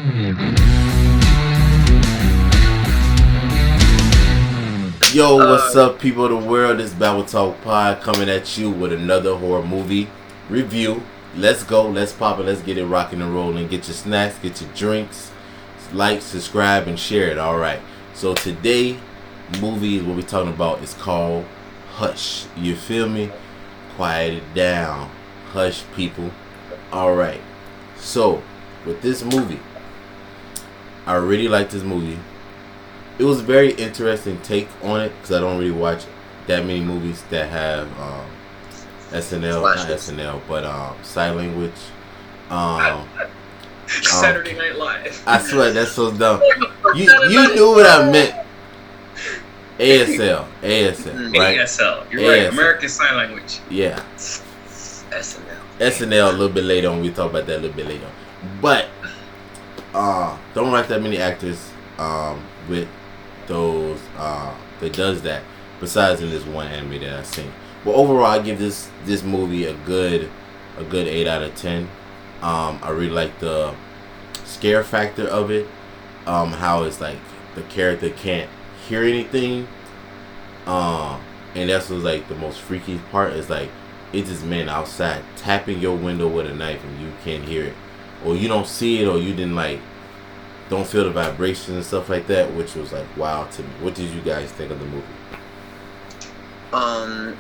Yo, what's up, people of the world? This is BabbleTalkPod coming at you with another horror movie review. Let's go, let's pop it, let's get it rocking and rolling. Get your snacks, get your drinks, like, subscribe, and share it. Alright, so today, movie, what we're talking about is called Hush. You feel me? Quiet it down. Hush, people. Alright, so with this movie, I really like this movie. It was a very interesting take on it because I don't really watch that many movies that have SNL, not SNL, but sign language. Saturday Night Live. I swear that's so dumb. You knew what I meant. ASL, right? ASL. You're right. American Sign Language. Yeah. SNL a little bit later on. We talk about that a little bit later on. But don't like that many actors with those that does that besides in this one anime that I've seen. But overall, I give this movie a good 8 out of 10. I really like the scare factor of it. How it's like the character can't hear anything. And that's what's like the most freaky part is like it's this man outside tapping your window with a knife and you can't hear it, or you don't see it, or you don't feel the vibrations and stuff like that, which was like wild to me. What did you guys think of the movie? On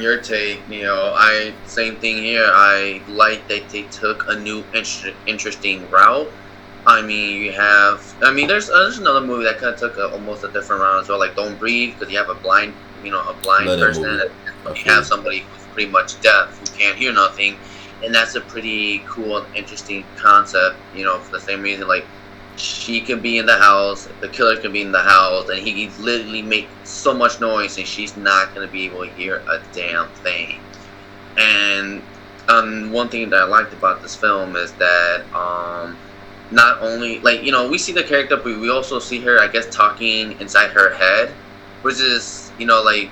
your take, same thing here. I like that they took a new interesting route. There's another movie that kind of took almost a different route as well, like Don't Breathe, because you have a blind person, and you have somebody who's pretty much deaf who can't hear nothing. And that's a pretty cool and interesting concept, for the same reason, like, she can be in the house, the killer can be in the house, and he literally make so much noise, and she's not going to be able to hear a damn thing. And one thing that I liked about this film is that not only, we see the character, but we also see her, I guess, talking inside her head, which is, I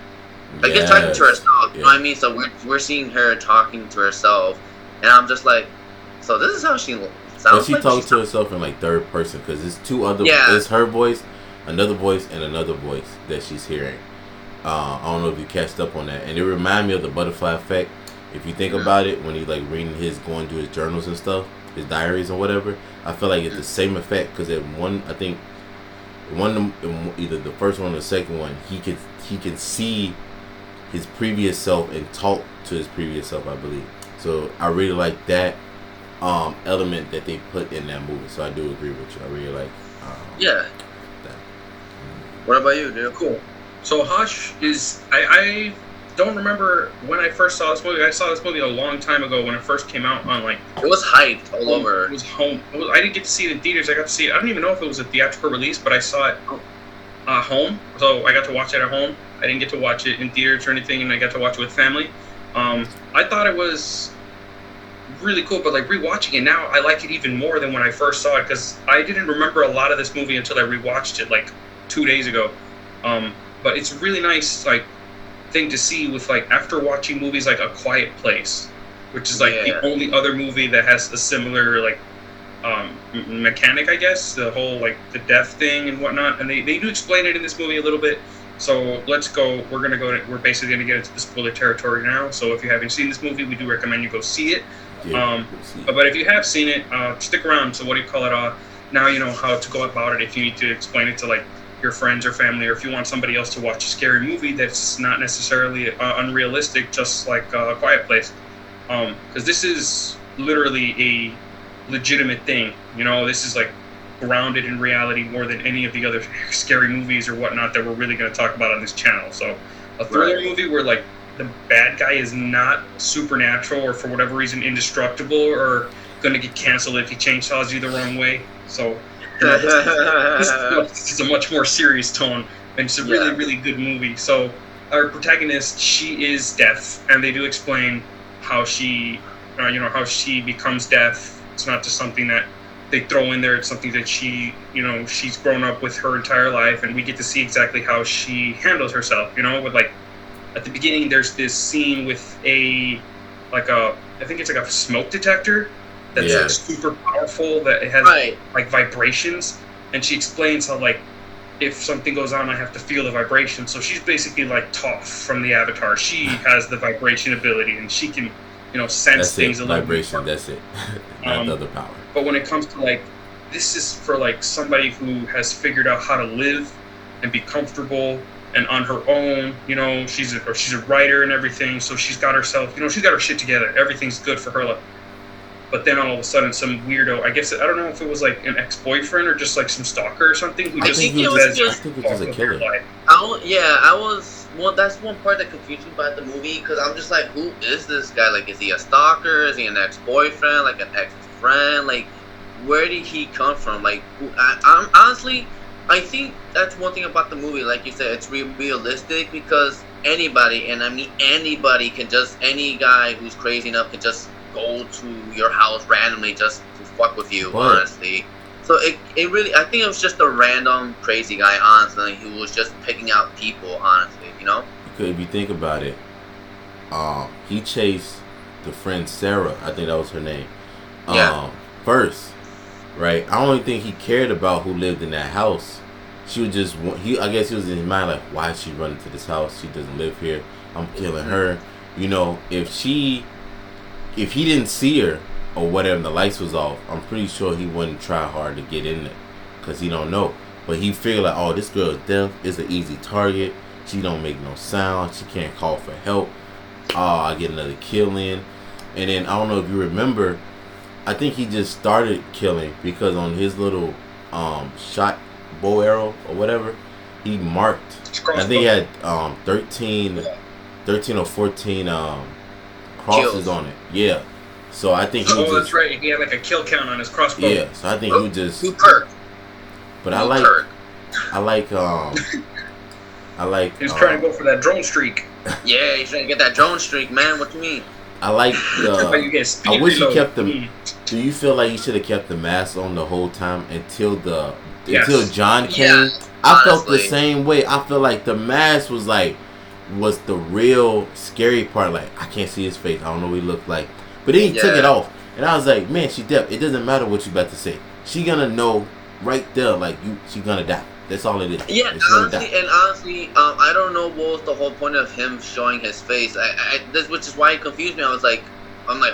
guess talking to herself, you know what I mean? So we're seeing her talking to herself. And I'm just like, so this is how she sounds. But she talks to herself in like third person because it's two other. Yeah. It's her voice, another voice, and another voice that she's hearing. I don't know if you catched up on that, and it reminded me of the butterfly effect. If you think about it, when he's like reading going through his journals and stuff, his diaries or whatever, I feel like it's the same effect because either the first one or the second one, he can see his previous self and talk to his previous self, I believe. So I really like that element that they put in that movie. So I do agree with you. I really like that. What about you, dude? Cool. So Hush is I don't remember when I first saw this movie. I saw this movie a long time ago when it first came out on it was hyped all over. It was home. I didn't get to see it in theaters. I got to see it. I don't even know if it was a theatrical release, but I saw it home. So I got to watch it at home. I didn't get to watch it in theaters or anything, and I got to watch it with family. I thought it was really cool, but like rewatching it now, I like it even more than when I first saw it because I didn't remember a lot of this movie until I rewatched it like 2 days ago. But it's a really nice thing to see with after watching movies like A Quiet Place, which is the only other movie that has a similar mechanic, I guess, the whole the death thing and whatnot, and they do explain it in this movie a little bit. So let's go. We're basically gonna get into the spoiler territory now. So if you haven't seen this movie, we do recommend you go see it. But if you have seen it, stick around. So what do you call it? Now you know how to go about it. If you need to explain it to your friends or family, or if you want somebody else to watch a scary movie that's not necessarily unrealistic, just like A Quiet Place, because this is literally a legitimate thing. This is grounded in reality more than any of the other scary movies or whatnot that we're really going to talk about on this channel. So a thriller movie where the bad guy is not supernatural or for whatever reason indestructible or going to get canceled if he chainsaws you the wrong way. So this is a much more serious tone, and it's a really, really good movie. So our protagonist, she is deaf, and they do explain how she becomes deaf. It's not just something that they throw in there. It's something that she's grown up with her entire life, and we get to see exactly how she handles herself, with at the beginning there's this scene with I think it's a smoke detector, that's super powerful, that it has like vibrations, and she explains how like if something goes on, I have to feel the vibration. So she's basically like Toph from the Avatar. She has the vibration ability, and she can, sense things a little vibration. bit. That's it. Not the other power. But when it comes to like, this is for like somebody who has figured out how to live and be comfortable and on her own. She's a writer and everything, so she's got herself. She's got her shit together. Everything's good for her. But then all of a sudden, some weirdo, I don't know if it was like an ex-boyfriend or just like some stalker or something who just says, I think it was a killer. That's one part that confused me about the movie, because I'm just like, who is this guy? Like, is he a stalker? Is he an ex-boyfriend? Like, an ex-friend? Like, where did he come from? Like, I'm honestly, I think that's one thing about the movie. Like you said, it's realistic, because anybody, and I mean anybody, any guy who's crazy enough can just go to your house randomly just to fuck with you, honestly. So it really, I think it was just a random crazy guy, honestly, who was just picking out people, honestly, Because if you think about it, he chased the friend Sarah, I think that was her name, first, right? I don't even think he cared about who lived in that house. She was just, I guess he was in his mind like, why is she running to this house? She doesn't live here. I'm killing her. If he didn't see her or whatever, the lights was off, I'm pretty sure he wouldn't try hard to get in there, because he don't know. But he figured like, oh, this girl's deaf, is an easy target. She don't make no sound. She can't call for help. I get another kill in. And then I don't know if you remember, I think he just started killing because on his little shot bow arrow or whatever, he marked. I think he had 13 or 14 crosses kills on it. Yeah. So I think he was that's right. He had like a kill count on his crossbow. Yeah. So I think he just. But I like. He was trying to go for that drone streak. Yeah, he's trying to get that drone streak, man. What you mean? I like. I wish he kept the. Mm. Do you feel like he should have kept the mask on the whole time until John came? Yeah, I felt the same way. I feel like the mask was the real scary part. Like, I can't see his face. I don't know what he looked like. But then he took it off, and I was like, man, she deaf. It doesn't matter what you about to say. She gonna know right there, like she gonna die. That's all it is. Yeah, honestly, I don't know what was the whole point of him showing his face. Which is why it confused me. I'm like,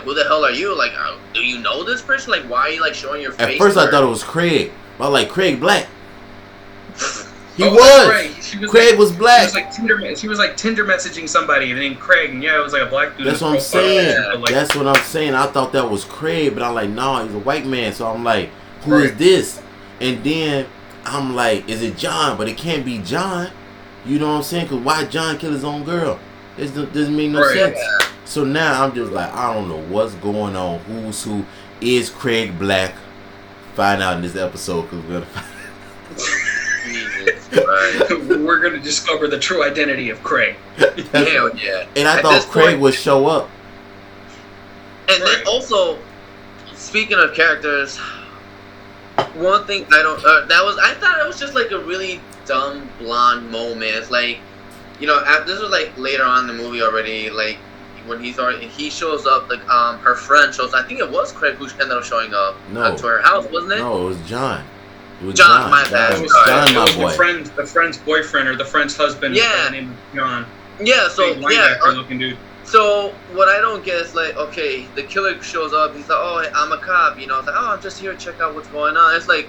who the hell are you? Like, do you know this person? Like, why are you like showing your face? At first, I thought it was Craig. I was like, Craig Black. He was. Right. Craig was black. He was like Tinder messaging somebody named Craig, and it was like a black dude. That's what I'm saying. That's what I'm saying. I thought that was Craig, but I'm like, no, he's a white man. So I'm like, who is this? And then I'm like, is it John? But it can't be John. You know what I'm saying? Because why John kill his own girl? It doesn't make no sense. Yeah. So now I'm just like, I don't know what's going on. Who's who? Is Craig Black? Find out in this episode, because we're gonna find We're going to discover the true identity of Craig. Hell yeah. And I thought Craig would show up. And then also, speaking of characters, one thing I thought it was just like a really dumb blonde moment. It's like, this was like later on in the movie already, like when he shows up, like her friend shows. I think it was Craig who ended up showing up to her house, wasn't it? No, it was John. It was John, my bad. It was John, my boy. The friend's boyfriend or the friend's husband. Yeah. By the name of John. Yeah. So looking dude. So what I don't get is like, okay, the killer shows up and he's like, oh, I'm a cop, It's like, oh, I'm just here to check out what's going on. It's like,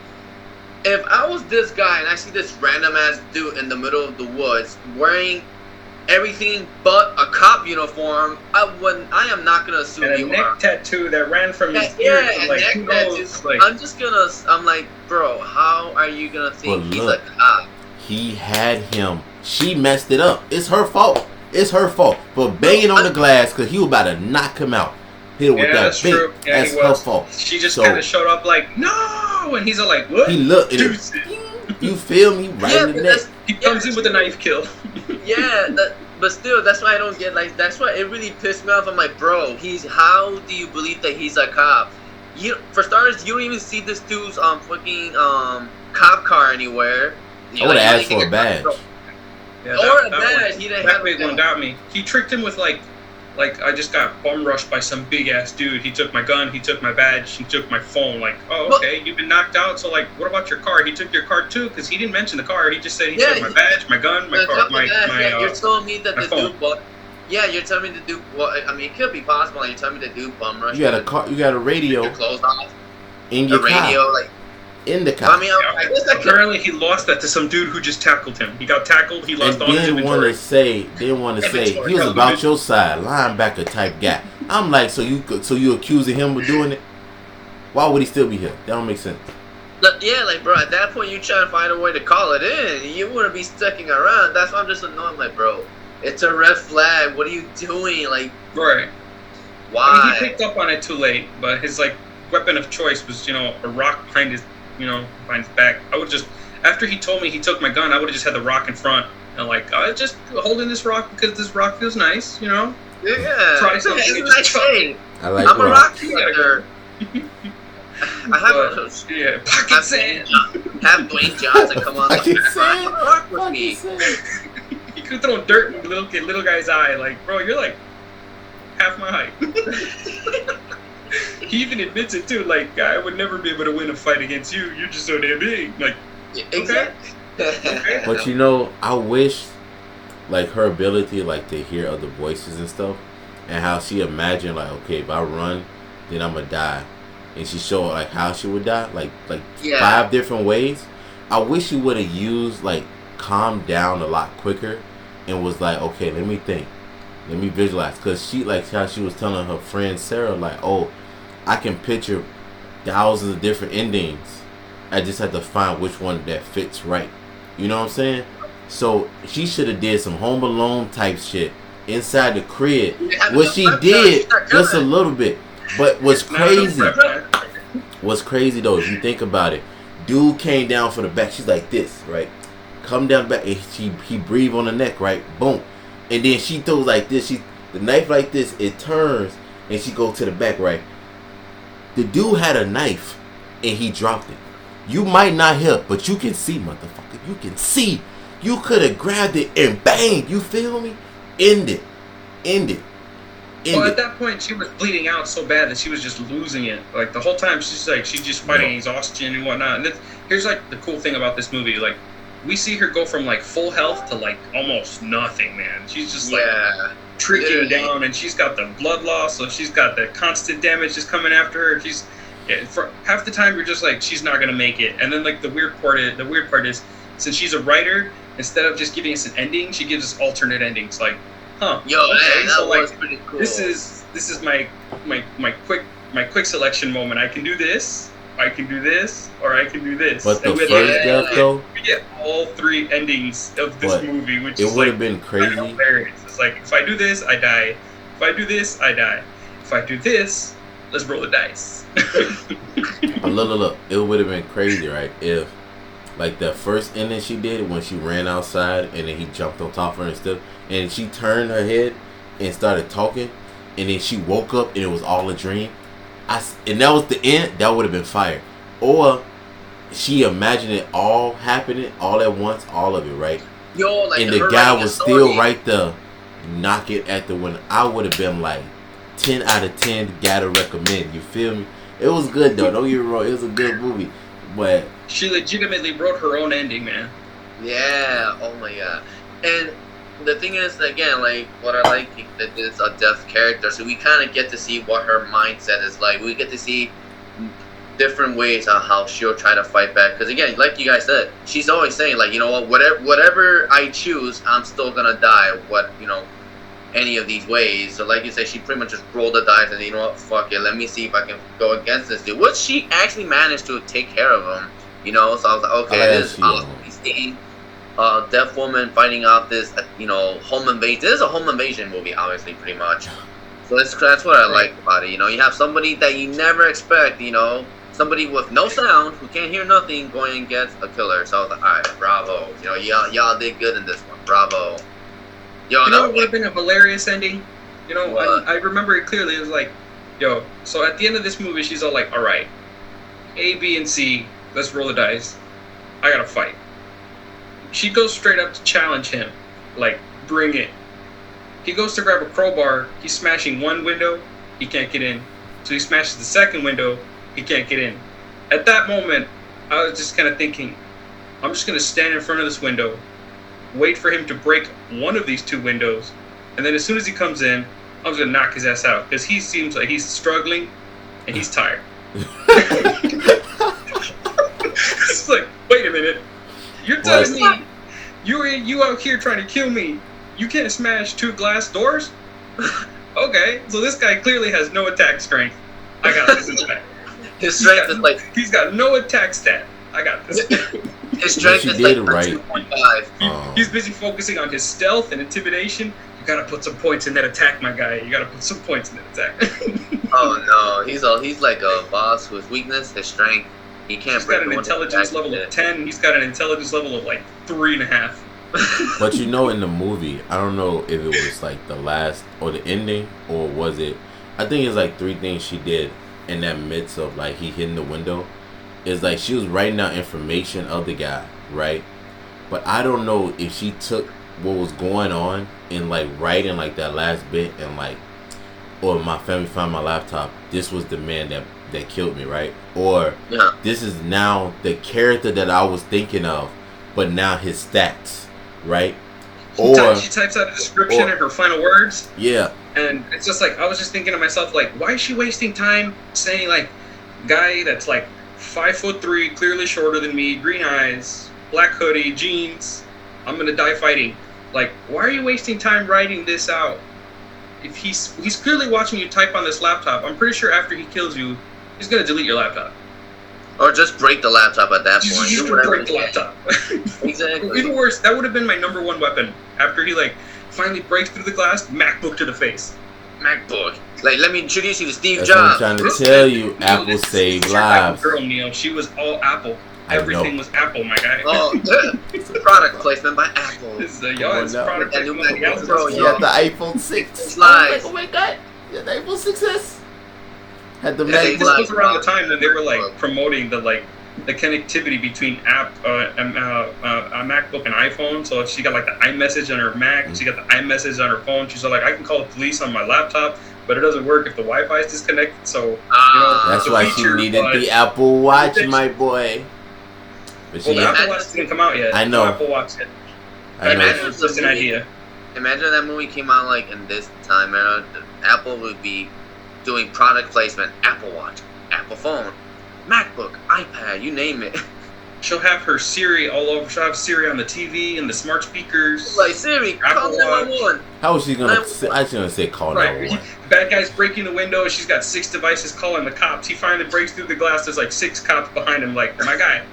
if I was this guy and I see this random ass dude in the middle of the woods wearing everything but a cop uniform, I am not gonna assume and a neck tattoo that ran from his ear to like who knows. I'm like, bro, how are you gonna think he's a cop? He had him. She messed it up. It's her fault. It's her fault for banging on the glass because he was about to knock him out. Hit him with that that's bait. true. Yeah, that's her fault. She just kind of showed up like, no, and he's all like, what? He looked. You feel me? Right in the neck. He comes in with a knife kill. But still, that's why I don't get, like, that's why it really pissed me off. I'm like, bro, how do you believe that he's a cop? For starters, you don't even see this dude's fucking cop car anywhere. I would have asked for a badge. Yeah, or a badge. He didn't have one. Got me. He tricked him with like like I just got bum rushed by some big ass dude. He took my gun, he took my badge, he took my phone. Like, oh, okay, you've been knocked out. So like, what about your car? He took your car too, because he didn't mention the car. He just said he took my badge, my gun, my car, you're telling me that the phone. dude. Yeah, you're telling me the dude. Well, I mean, it could be possible. Like, you're telling me the dude bum rushed. You got a car. You got a radio. Your clothes off. In your radio, car. like. In the car. I mean, I guess apparently he lost that to some dude who just tackled him. He got tackled. He lost all his inventory. Didn't want to say he was about your side, linebacker type guy. I'm like, so you accusing him of doing it? Why would he still be here? That don't make sense. Yeah, like, bro, at that point you trying to find a way to call it in. You wouldn't be sticking around. That's why I'm just annoyed. Like, bro, it's a red flag. What are you doing? Like, right? Why? I mean, he picked up on it too late, but his like weapon of choice was, you know, a rock behind his. Behind his back. I would just, after he told me he took my gun, I would have just had the rock in front and like, I just holding this rock because this rock feels nice, you know? Yeah. Try something. It's a nice shade. I'm a rock collector. I have pocket sand. Have Dwayne Johnson come on the rock with me. He could throw dirt in the little guy's eye. Like, bro, you're like half my height. He even admits it too. Like, I would never be able to win a fight against you. You're just so damn big. Like, exactly. Okay. But you know, I wish, like, her ability, like, to hear other voices and stuff, and how she imagined, like, okay, if I run, then I'm gonna die, and she showed like how she would die, like 5 different ways. I wish she would have used like calmed down a lot quicker, and was like, okay, let me think. Let me visualize, because she, like how she was telling her friend Sarah, like, oh, I can picture thousands of different endings. I just have to find which one that fits right. You know what I'm saying? So she should have did some Home Alone type shit inside the crib. What she did, just a little bit. But what's crazy though, if you think about it, dude came down from the back. She's like this, right? Come down back, and he breathed on the neck, right? Boom. And then she throws like this. The knife like this, it turns, and she goes to the back, right? The dude had a knife, and he dropped it. You might not hear, but you can see, motherfucker. You can see. You could have grabbed it and bang. You feel me? End it. Well, at that point, she was bleeding out so bad that she was just losing it. Like, the whole time, she's just fighting exhaustion and whatnot. And here's, like, the cool thing about this movie. Like, we see her go from, like, full health to, like, almost nothing, man. She's just, like, tricking down, and she's got the blood loss, so she's got the constant damage just coming after her. For half the time, you're just like, she's not going to make it. And then, like, the weird part is, since she's a writer, instead of just giving us an ending, she gives us alternate endings. Like, okay, that was pretty cool. This is my quick selection moment. I can do this, I can do this, or I can do this. But the first death, though, we get all 3 endings of this movie, which it would have been crazy. Hilarious. It's like, if I do this, I die. If I do this, I die. If I do this, let's roll the dice. Look. It would have been crazy, right? If, like, the first ending she did, when she ran outside and then he jumped on top of her and stuff, and she turned her head and started talking, and then she woke up and it was all a dream. And that was the end. That would have been fire. Or she imagined it all happening all at once, all of it, right? And the guy was still right there, knock it at the window. I would have been like 10 out of 10. Gotta recommend. You feel me? It was good though. Don't get me wrong. It was a good movie, but she legitimately wrote her own ending, man. Yeah. Oh my god. And the thing is, again, like, what I like that is a deaf character, so we kind of get to see what her mindset is like. We get to see different ways on how she'll try to fight back. Because again, like you guys said, she's always saying, like, you know what, whatever I choose, I'm still gonna die. Any of these ways. So like you said, she pretty much just rolled the dice and, you know what, fuck it, let me see if I can go against this dude. Which she actually managed to take care of him, you know. So I was like, okay, this is awesome. We see deaf woman fighting off this, home invasion. This is a home invasion movie, obviously, pretty much. So that's what I like about it. You know, you have somebody that you never expect, somebody with no sound who can't hear nothing going against a killer. So I was like, all right, bravo. Y'all did good in this one. Bravo. What would have been a hilarious ending? I remember it clearly. It was like, so at the end of this movie, she's all like, all right, A, B, and C, let's roll the dice. I gotta fight. She goes straight up to challenge him. Like, bring it. He goes to grab a crowbar. He's smashing one window. He can't get in. So he smashes the second window. He can't get in. At that moment, I was just kind of thinking, I'm just going to stand in front of this window, wait for him to break one of these two windows, and then as soon as he comes in, I'm just going to knock his ass out, because he seems like he's struggling and he's tired. It's like, wait a minute. You're telling me you out here trying to kill me, you can't smash two glass doors? Okay, so this guy clearly has no attack strength. I got this in the back. His strength is like... He's got no attack stat. I got this. His strength is like 2.5. He's busy focusing on his stealth and intimidation. You gotta put some points in that attack, my guy. You gotta put some points in that attack. Oh no, he's like a boss whose weakness, his strength. He can't. He's got an intelligence level of 10. He's got an intelligence level of like 3.5. But you know, in the movie, I don't know if it was like the last or the ending, or was it? I think it's like 3 things she did in that midst of like he hitting the window. It's like she was writing out information of the guy, right? But I don't know if she took what was going on and like writing like that last bit and like, or my family found my laptop. This was the man that killed me, right? Or this is now the character that I was thinking of, but now his stats, right? She types out a description and her final words. Yeah. And it's just like, I was just thinking to myself, like, why is she wasting time saying like, guy that's like 5'3", clearly shorter than me, green eyes, black hoodie, jeans, I'm gonna die fighting. Like, why are you wasting time writing this out? If he's clearly watching you type on this laptop, I'm pretty sure after he kills you, he's gonna delete your laptop. Or just break the laptop at that point. Just break the laptop. Exactly. Even worse, that would have been my number one weapon. After he like finally breaks through the glass, MacBook to the face. MacBook. Like, let me introduce you to Steve That's Jobs. what I'm trying to tell you. Apple saved lives. Girl, Neil, she was all Apple. Everything was Apple, my guy. Oh, product placement by Apple. This is it's product placement. You had the iPhone 6. Slides. Oh my god. You had the iPhone 6s. Had the This was around the time that they were like promoting the connectivity between a MacBook and iPhone. So she got like the iMessage on her Mac, and she got the iMessage on her phone. She's like, I can call the police on my laptop, but it doesn't work if the Wi-Fi is disconnected. So that's why she needed the Apple Watch, my boy. But the Apple Watch didn't come out yet. I know. No Apple Watch yet. I know. It was just an idea. Imagine that movie came out like in this time era. Apple would be doing product placement. Apple Watch, Apple phone, MacBook, iPad, you name it. She'll have her Siri all over. She'll have Siri on the TV and the smart speakers. Like, Siri, call 911. How is she gonna say? I was gonna say call 911. Bad guy's breaking the window. She's got 6 devices calling the cops. He finally breaks through the glass. There's like 6 cops behind him. Like, my guy.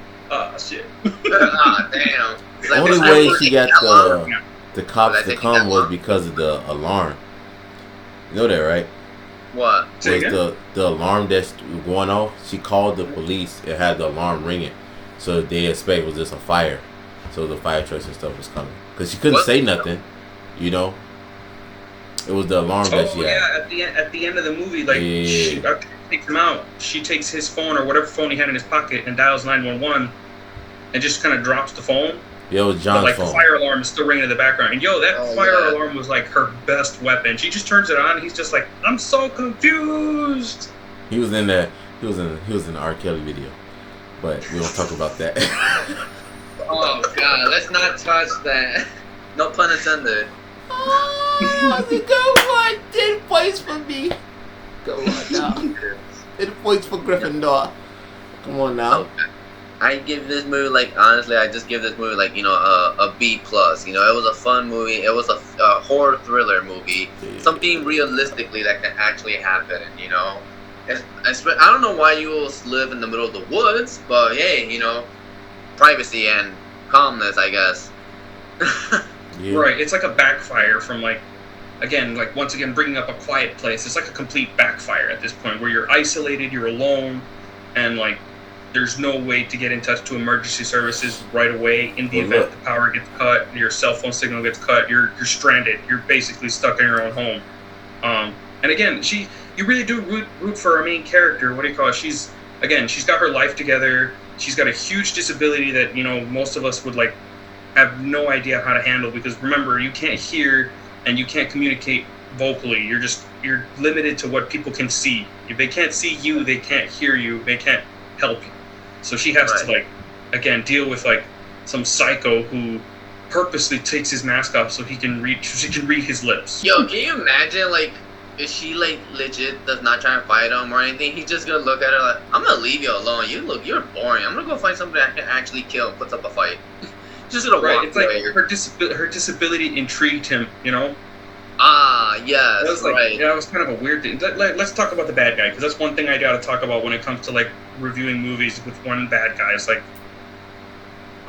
Shit. Damn. The only way she got the cops to come was because of the alarm. You know that, right? What? Was the alarm that's going off? She called the police and had the alarm ringing, so they expect it was just a fire. So the fire trucks and stuff was coming because she couldn't say nothing. You know, it was the alarm that she had. Yeah, at the end of the movie, like she takes him out. She takes his phone or whatever phone he had in his pocket and dials 911, and just kind of drops the phone. Yeah, it was John's phone. The fire alarm is still ringing in the background. And that fire alarm was like her best weapon. She just turns it on and he's just like, I'm so confused. He was in there. He was in the R. Kelly video. But we don't talk about that. Oh god, let's not touch that. No pun intended. Oh, go on. 10 points for me. Go on now. 10 points for Gryffindor. Come on now. Okay. I give this movie, like, honestly, I just give this movie, like, a B+. You know, it was a fun movie. It was a horror thriller movie. Yeah. Something realistically that can actually happen, you know. I don't know why you all live in the middle of the woods, but hey, you know, privacy and calmness, I guess. Yeah. Right, it's like a backfire from, like, again, like, once again, bringing up a quiet place. It's like a complete backfire at this point where you're isolated, you're alone, and, like, there's no way to get in touch to emergency services right away. In the event the power gets cut, your cell phone signal gets cut, you're stranded. You're basically stuck in your own home. And again, you really do root for our main character. What do you call it? She's got her life together. She's got a huge disability that, you know, most of us would like have no idea how to handle, because remember, you can't hear and you can't communicate vocally. You're limited to what people can see. If they can't see you, they can't hear you, they can't help you. So she has to like, again, deal with like some psycho who purposely takes his mask off so she can read his lips. Yo, can you imagine like if she like legit does not try to fight him or anything, he's just gonna look at her like, I'm gonna leave you alone. You're boring. I'm gonna go find somebody I can actually kill and puts up a fight. Just gonna walk It's away. like her disability intrigued him, you know? Ah, yes, That was like, yeah, that was kind of a weird thing. Let's talk about the bad guy, because that's one thing I gotta talk about when it comes to like reviewing movies with one bad guy. It's like,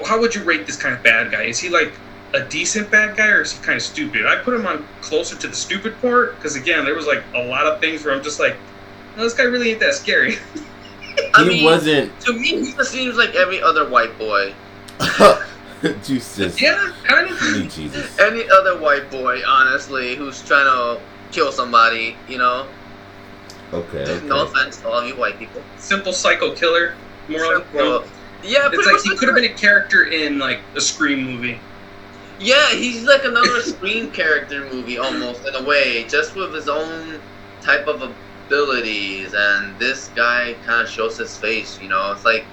how would you rate this kind of bad guy? Is he like a decent bad guy, or is he kind of stupid? I put him on closer to the stupid part, because again, there was like a lot of things where I'm just like, no, this guy really ain't that scary. I mean, wasn't. To me, he just seems like every other white boy. Jesus. Yeah, kind of. Jesus. Any other white boy, honestly, who's trying to kill somebody, you know? Okay. No offense to all you white people. Simple psycho killer. More like, you know, yeah, it's like he could have been a character in like a Scream movie. Yeah, he's like another Scream character movie almost in a way, just with his own type of abilities. And this guy kind of shows his face, you know? It's like,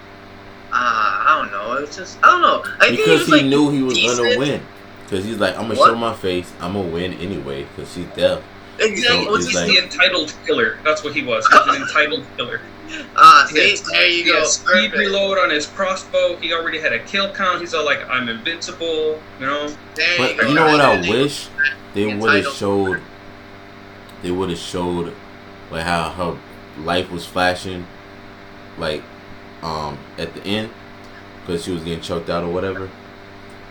I don't know. It's just, I don't know. Because he knew he was decent. gonna win. Because he's like, I'm gonna show my face. I'm gonna win anyway. Because she's deaf. Exactly. So He's like, the entitled killer. That's what he was. He was an entitled killer. See, there you He go. had speed reload on his crossbow. He already had a kill count. He's all like, I'm invincible, you know? but you know what I wish they would have showed. They would have showed like how her life was flashing, like at the end, because she was getting choked out or whatever.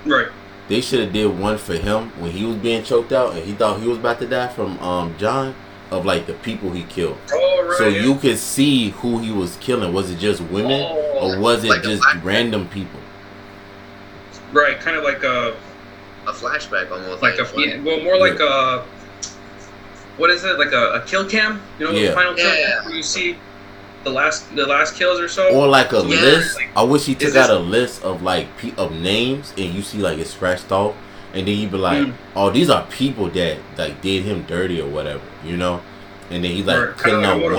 Right. They should have did one for him when he was being choked out and he thought he was about to die from John, of like the people he killed. Oh, right. So you could see who he was killing. Was it just women or was it like just random people? Right, kind of like a flashback almost. more like a, what is it? Like a kill cam? You know, the final kill cam where you see the last kills or so. Or like a list. Like, I wish he took out a list of like of names and you see like it's scratched off, and then you be like, oh, these are people that like did him dirty or whatever, you know. And then he's like killing out one.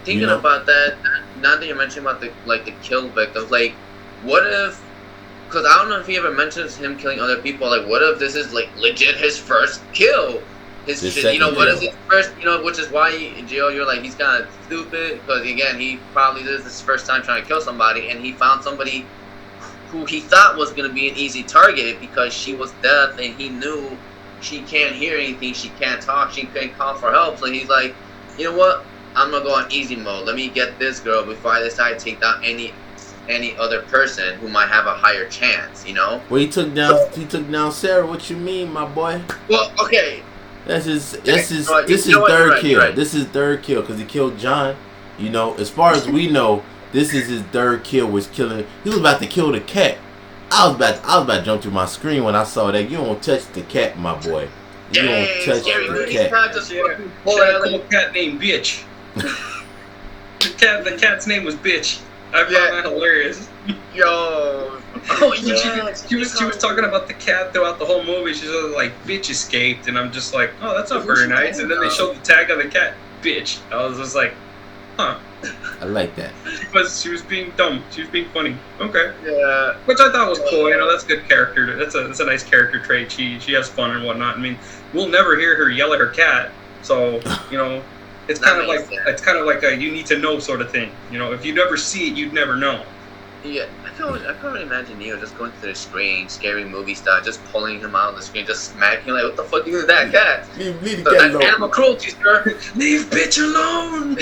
Thinking about that, now that you mentioned about the kill victims, like, what if? Because I don't know if he ever mentions him killing other people. Like, what if this is like legit his first kill? What is his first? You know, which is why Gio, you're like, he's kind of stupid because again, he probably this is his first time trying to kill somebody, and he found somebody who he thought was gonna be an easy target because she was deaf and he knew she can't hear anything, she can't talk, she can't call for help. So he's like, you know what? I'm gonna go on easy mode. Let me get this girl before I decide to take down any other person who might have a higher chance. You know? Well, he took down Sarah. What you mean, my boy? Well, okay. This is third kill. Right. This is third kill because he killed John. You know, as far as we know, this is his third kill. Was killing. He was about to kill the cat. I was about to jump to my screen when I saw that. You don't touch the cat, my boy. You don't touch the cat. That little cat named Bitch. The cat's name was Bitch. I found that hilarious. Yo. She was talking about the cat throughout the whole movie. She's like, bitch escaped, and I'm just like, oh, that's not very nice. And then they showed the tag on the cat, bitch. I was just like, huh. I like that. She was being dumb. She was being funny. Okay. Yeah. Which I thought was cool. You know, that's good character. That's a nice character trait. She has fun and whatnot. I mean, we'll never hear her yell at her cat. So you know, it's kind of like a you need to know sort of thing. You know, if you never see it, you'd never know. Yeah, I can't imagine Neo just going to the screen, scary movie style, just pulling him out of the screen, just smacking like, what the fuck is that cat? Leave the cat alone. Animal cruelty, sir. Leave bitch alone.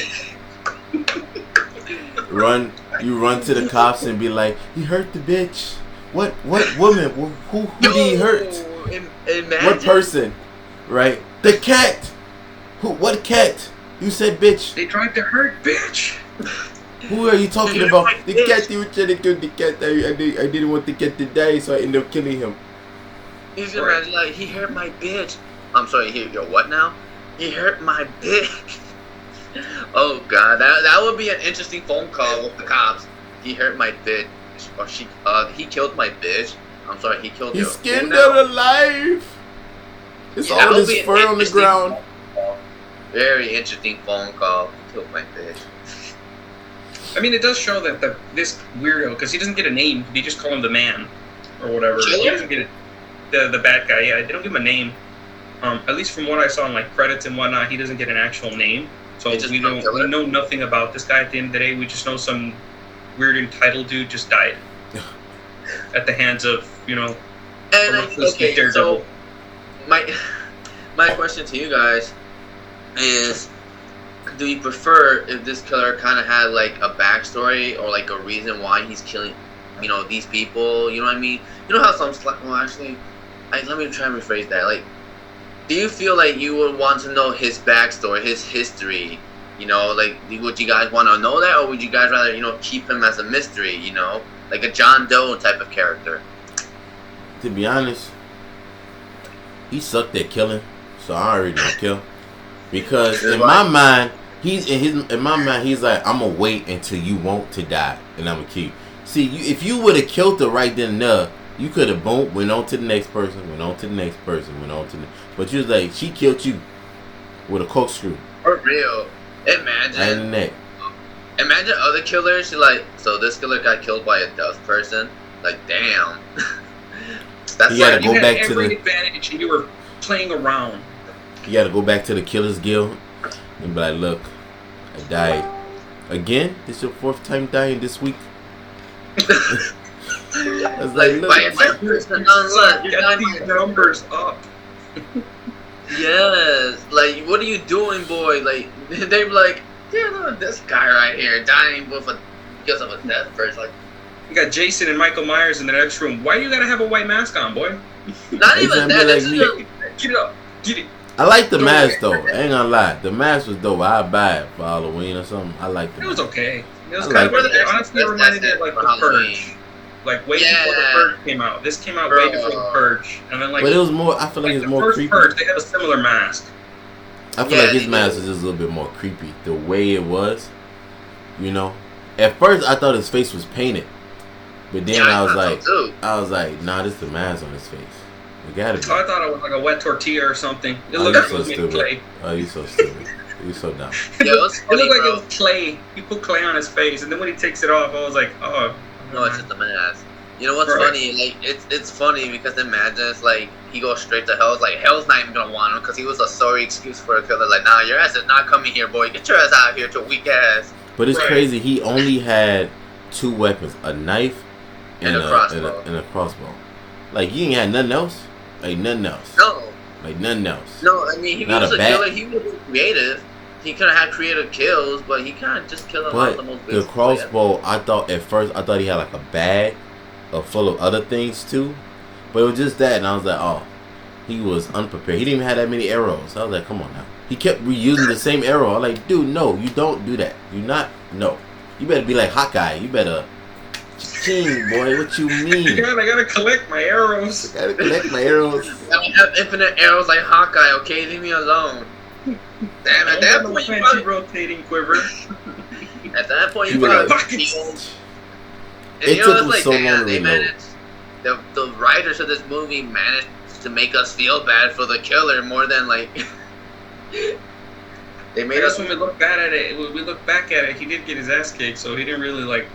You run to the cops and be like, he hurt the bitch. What woman? Who did he hurt? Imagine. What person? Right? The cat. What cat? You said bitch. They tried to hurt bitch. Who are you talking about? The cat. They were trying to kill the cat. I didn't want the cat to die, so I ended up killing him. He's imagine like, he hurt my bitch. I'm sorry, yo, what now? He hurt my bitch. Oh god, that would be an interesting phone call with the cops. He hurt my bitch, or he killed my bitch. I'm sorry, he killed. He skinned her alive. It's all this fur on the ground. Very interesting phone call. Killed my fish. I mean, it does show that this weirdo, because he doesn't get a name, they just call him the man, or whatever. Killer? He doesn't get the bad guy. Yeah, they don't give him a name. At least from what I saw in like credits and whatnot, he doesn't get an actual name. So we know nothing about this guy at the end of the day. We just know some weird entitled dude just died at the hands of so my question to you guys is, do you prefer if this killer kind of had like a backstory or like a reason why he's killing, these people? You know what I mean? You know how some let me try and rephrase that. Like, do you feel like you would want to know his backstory, his history? Like, would you guys want to know that, or would you guys rather, keep him as a mystery? Like a John Doe type of character. To be honest, he sucked at killing, so I already don't kill. Because in my mind, he's like, I'm gonna wait until you want to die, and I'm gonna keep. See, if you would have killed her right then and there, you could have went on to the next person, but you was like, she killed you with a corkscrew. For real. Imagine. Right in the neck. Imagine other killers. So this killer got killed by a deaf person. Like, damn. That's you gotta go back to every advantage, and you were playing around. You gotta go back to the Killers Guild and be like, look, I died again. This is your 4th time dying this week. I was like, look, get these numbers up. Yes, like, what are you doing, boy? Like, they be like, yeah, look, this guy right here dying because of a death person. Like, you got Jason and Michael Myers in the next room. Why do you gotta have a white mask on, boy? Not even that. Get up, get it. I like the mask though. I ain't gonna lie, the mask was dope. I'd buy it for Halloween or something. I like it. It was okay. It was kind of honestly, it reminded me of like the Purge. Like way before the Purge came out. This came out way before the Purge, and then like. But it was more. I feel like it's more first creepy. Purge, they had a similar mask. I feel like his mask is just a little bit more creepy. The way it was, At first, I thought his face was painted, but then I was like, nah, this is the mask on his face. It gotta be. I thought it was like a wet tortilla or something. It looked like it so was made of clay. Oh, you so stupid. You so dumb. It looked like it was clay. He put clay on his face, and then when he takes it off, I was like, oh. No, it's just a mask. You know what's funny? Like, it's funny because imagine it's like he goes straight to hell. It's like hell's not even gonna want him because he was a sorry excuse for a killer. Like, nah, your ass is not coming here, boy. Get your ass out of here, to weak ass. But it's crazy. He only had 2 weapons: a knife and a crossbow. Like, he ain't had nothing else. Like nothing else. No. Like nothing else. No, I mean, he was a killer. He was creative. He could have had creative kills, but he kind of just killed him off the most basic. The crossbow, I thought he had like a bag full of other things too, but it was just that, and I was like, oh, he was unprepared. He didn't even have that many arrows. I was like, come on now. He kept reusing the same arrow. I'm like, dude, no, you don't do that. You better be like Hawkeye. You better. Ching, boy, what you mean? God, I gotta collect my arrows. I don't have infinite arrows like Hawkeye, okay? Leave me alone. Damn, at that point, you probably rotating quiver. At that point, you probably it took like, so long to managed. The writers of this movie managed to make us feel bad for the killer more than like. They made us. When we look back at it, he did get his ass kicked, so he didn't really like.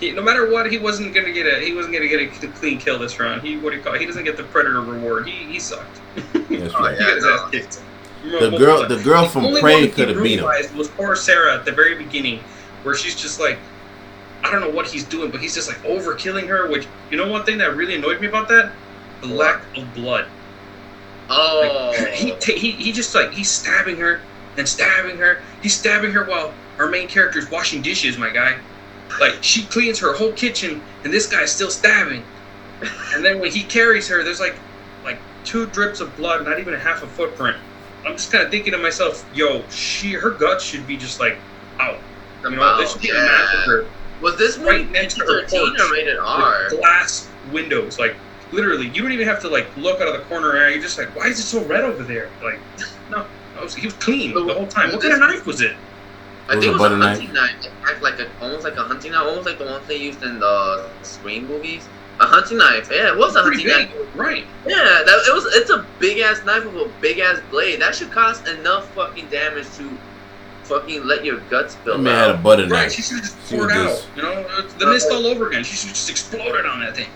No matter what, he wasn't gonna get a clean kill this round. He doesn't get the Predator reward. He sucked. That's right. He got his ass kicked. The girl from Prey could have beat him. It was poor Sarah at the very beginning, where she's just like, I don't know what he's doing, but he's just like overkilling her. Which, one thing that really annoyed me about that, the lack of blood. Oh. Like, he just like he's stabbing her and stabbing her. He's stabbing her while our main character is washing dishes. My guy, like she cleans her whole kitchen, and this guy's still stabbing. And then when he carries her, there's like 2 drips of blood, not even a half a footprint. I'm just kind of thinking to myself, her guts should be just like out. They should be a massacre. Was this movie PG-13 or rated R? Glass windows, like literally, you don't even have to like look out of the corner area. You're just like, why is it so red over there? Like, no, he was clean the whole time. What kind of knife was it? I think it was a hunting knife. Almost like a hunting knife, almost like the ones they used in the Scream movies. A hunting knife. Yeah, it was a hunting knife. Right. Yeah, it's a big ass knife with a big ass blade. That should cause enough fucking damage to fucking let your guts spill out. Man had a butter knife. Right, she should just pour it out. You know, the mist all over again. She should just exploded on that thing.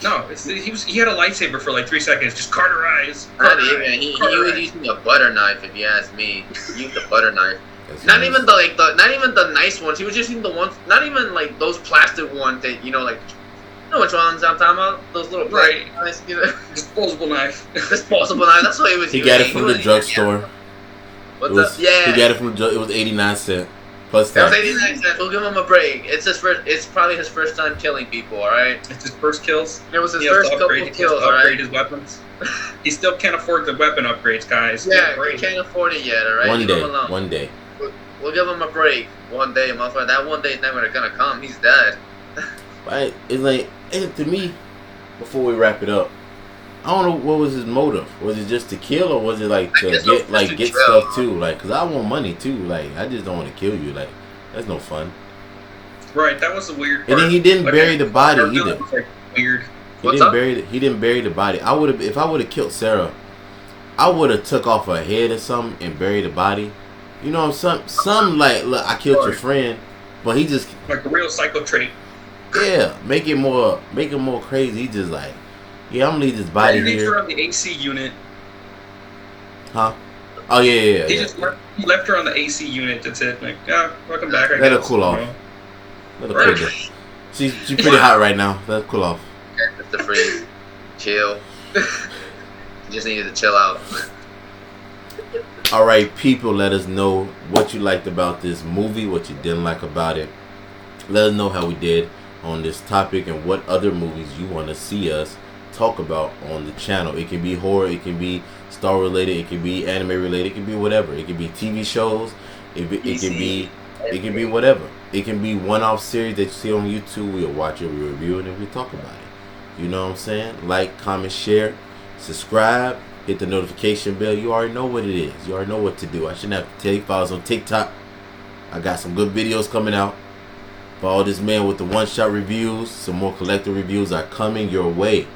No, he had a lightsaber for like 3 seconds. Just cauterize. Not even. He was using a butter knife. If you ask me, he used a butter knife. Not even the nice ones. He was just using the ones. Not even like those plastic ones that you know which ones I'm talking about? Those little plastic knives. Disposable knife. Disposable knife. That's what he was. He got it from the drugstore. He got it from the. It was 89 cents. Plus that was 89 cents. We'll give him a break. It's probably his first time killing people. All right. It's his first kills. It was his first couple kills. All right. Upgrade his weapons. He still can't afford the weapon upgrades, guys. Yeah, he can't afford it yet. All right. One day. We'll give him a break. One day, motherfucker. That one day is never gonna come. He's dead. Right. It's like to me. Before we wrap it up, I don't know what was his motive. Was it just to kill, or was it like to get stuff too? Like, cause I want money too. Like, I just don't want to kill you. Like, that's no fun. Right. That was the weird part. And then he didn't bury the body either. Weird. He didn't bury the body. I would have if I would have killed Sarah. I would have took off her head or something and buried the body. You know, some like, look, I killed your friend, but he just like a real psycho trait. Yeah, make it more crazy. He just like, yeah, I'm gonna leave this body here. He left her on the AC unit. Huh? Oh yeah. He just left her on the AC unit. That's it. Like, welcome back. Let her cool off. Let her cool down. She's pretty hot right now. Let her cool off. It's the freeze. Chill. You just needed to chill out. All right, people, let us know what you liked about this movie, what you didn't like about it. Let us know how we did on this topic and what other movies you want to see us talk about on the channel. It can be horror, it can be Star related, it can be anime related, it can be whatever. It can be TV shows, it can be whatever. It can be one-off series that you see on YouTube. We'll watch it, we'll review it, and we'll talk about it. You know what I'm saying? Like, comment, share, subscribe. Hit the notification bell. You already know what it is. You already know what to do. I shouldn't have to tell you if I was on TikTok. I got some good videos coming out. For all this man with the one-shot reviews, some more collector reviews are coming your way.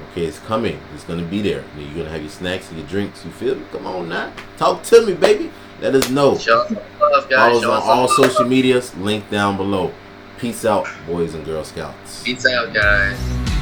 Okay, it's coming. It's going to be there. You're going to have your snacks and your drinks. You feel me? Come on now. Talk to me, baby. Let us know. Show us some love, guys. Follow us on all social medias. Link down below. Peace out, boys and Girl Scouts. Peace out, guys.